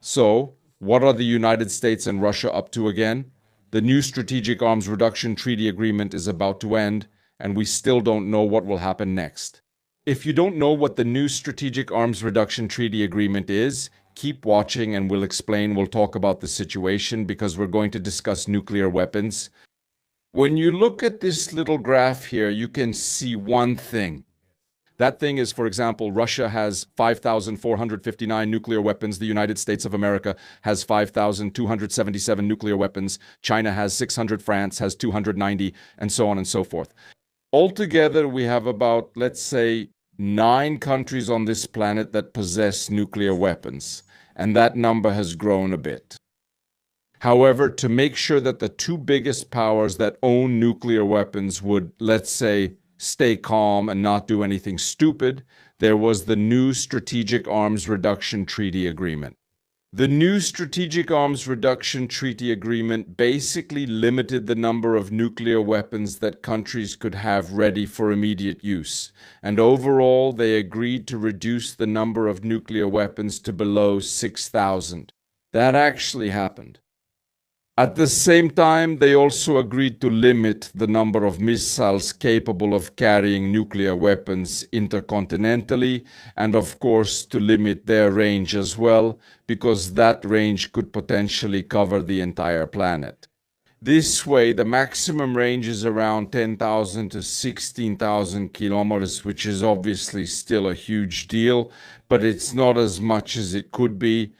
So, what are the United States and Russia up to again? The new Strategic Arms Reduction Treaty Agreement is about to end, and we still don't know what will happen next. If you don't know what the new Strategic Arms Reduction Treaty Agreement is, keep watching and we'll explain. We'll talk about the situation because we're going to discuss nuclear weapons. When you look at this little graph here, you can see one thing. That thing is, for example, Russia has 5,459 nuclear weapons. The United States of America has 5,277 nuclear weapons. China has 600, France has 290, and so on and so forth. Altogether, we have about, let's say, 9 countries on this planet that possess nuclear weapons, and that number has grown a bit. However, to make sure that the 2 biggest powers that own nuclear weapons would, let's say, stay calm and not do anything stupid, there was the new Strategic Arms Reduction Treaty Agreement. The new Strategic Arms Reduction Treaty Agreement basically limited the number of nuclear weapons that countries could have ready for immediate use, and overall they agreed to reduce the number of nuclear weapons to below 6,000. That actually happened. At the same time, they also agreed to limit the number of missiles capable of carrying nuclear weapons intercontinentally, and of course to limit their range as well, because that range could potentially cover the entire planet. This way, the maximum range is around 10,000 to 16,000 kilometers, which is obviously still a huge deal, but it's not as much as it could be.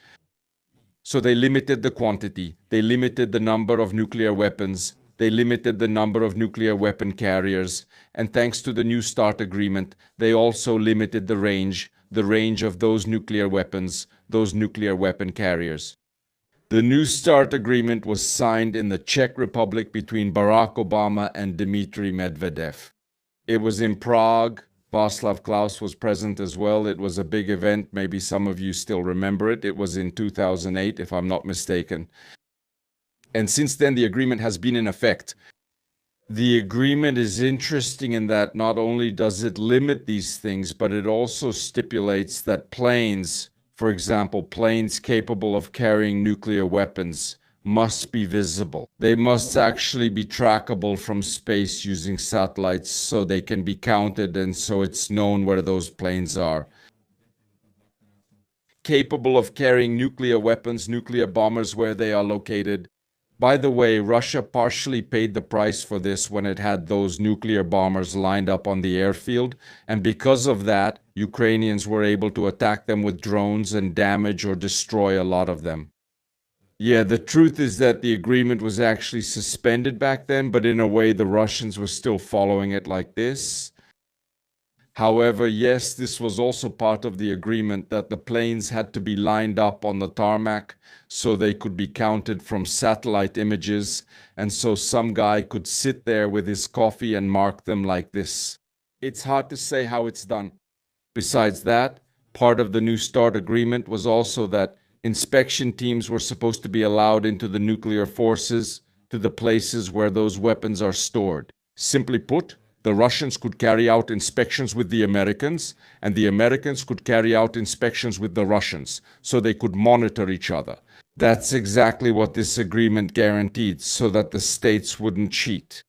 So they limited the quantity, they limited the number of nuclear weapons, they limited the number of nuclear weapon carriers, and thanks to the New START agreement, they also limited the range of those nuclear weapons, those nuclear weapon carriers. The New START agreement was signed in the Czech Republic between Barack Obama and Dmitry Medvedev. It was in Prague. Václav Klaus was present as well. It was a big event. Maybe some of you still remember it. It was in 2008, if I'm not mistaken. And since then, the agreement has been in effect. The agreement is interesting in that not only does it limit these things, but it also stipulates that planes, for example, planes capable of carrying nuclear weapons, must be visible. They must actually be trackable from space using satellites so they can be counted and so it's known where those planes are. Capable of carrying nuclear weapons, nuclear bombers where they are located. By the way, Russia partially paid the price for this when it had those nuclear bombers lined up on the airfield, and because of that, Ukrainians were able to attack them with drones and damage or destroy a lot of them. Yeah, the truth is that the agreement was actually suspended back then, but in a way the Russians were still following it like this. However, yes, this was also part of the agreement that the planes had to be lined up on the tarmac so they could be counted from satellite images, and so some guy could sit there with his coffee and mark them like this. It's hard to say how it's done. Besides that, part of the New START agreement was also that inspection teams were supposed to be allowed into the nuclear forces, to the places where those weapons are stored. Simply put, the Russians could carry out inspections with the Americans, and the Americans could carry out inspections with the Russians, so they could monitor each other. That's exactly what this agreement guaranteed, so that the states wouldn't cheat.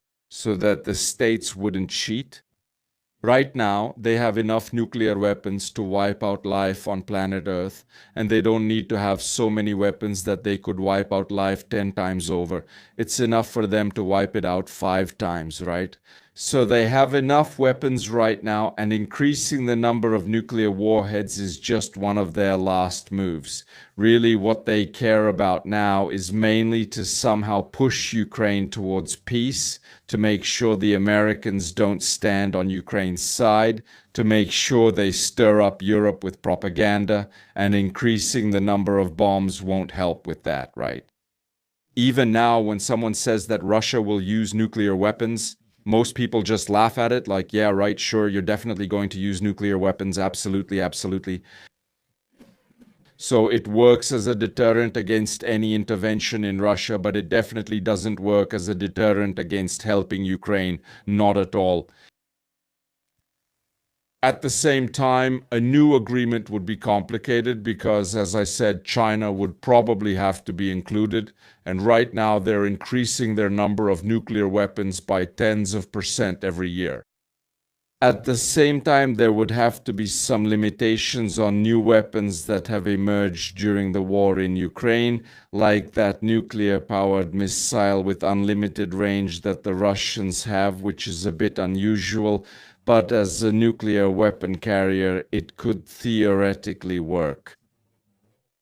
Right now, they have enough nuclear weapons to wipe out life on planet Earth, and they don't need to have so many weapons that they could wipe out life 10 times over. It's enough for them to wipe it out 5 times, right? So they have enough weapons right now, and increasing the number of nuclear warheads is just one of their last moves. Really, what they care about now is mainly to somehow push Ukraine towards peace, to make sure the Americans don't stand on Ukraine's side, to make sure they stir up Europe with propaganda, and increasing the number of bombs won't help with that, right? Even now, when someone says that Russia will use nuclear weapons, most people just laugh at it like, yeah, right, sure, you're definitely going to use nuclear weapons, absolutely, absolutely. So it works as a deterrent against any intervention in Russia, but it definitely doesn't work as a deterrent against helping Ukraine, not at all. At the same time, a new agreement would be complicated because, as I said, China would probably have to be included. And right now, they're increasing their number of nuclear weapons by tens of percent every year. At the same time, there would have to be some limitations on new weapons that have emerged during the war in Ukraine, like that nuclear-powered missile with unlimited range that the Russians have, which is a bit unusual, but as a nuclear weapon carrier, it could theoretically work.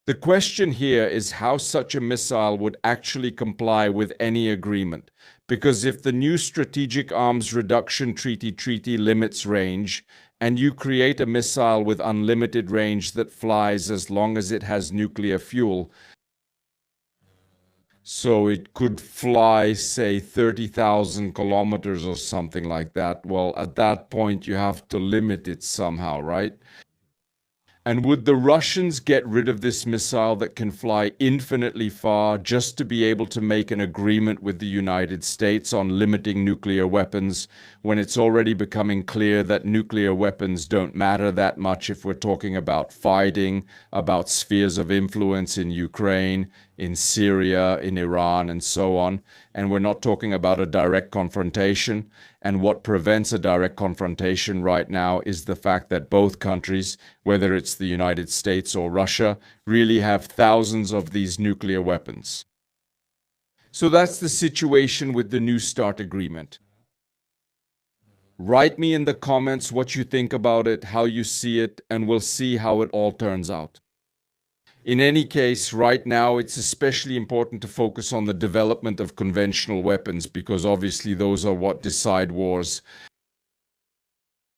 The question here is how such a missile would actually comply with any agreement. Because if the new Strategic Arms Reduction Treaty limits range, and you create a missile with unlimited range that flies as long as it has nuclear fuel, so it could fly, say, 30,000 kilometers or something like that, well, at that point you have to limit it somehow, right? And would the Russians get rid of this missile that can fly infinitely far just to be able to make an agreement with the United States on limiting nuclear weapons when it's already becoming clear that nuclear weapons don't matter that much if we're talking about fighting, about spheres of influence in Ukraine, in Syria, in Iran, and so on? And we're not talking about a direct confrontation. And what prevents a direct confrontation right now is the fact that both countries, whether it's the United States or Russia, really have thousands of these nuclear weapons. So that's the situation with the New START agreement. Write me in the comments what you think about it, how you see it, and we'll see how it all turns out. In any case, right now, it's especially important to focus on the development of conventional weapons because obviously those are what decide wars.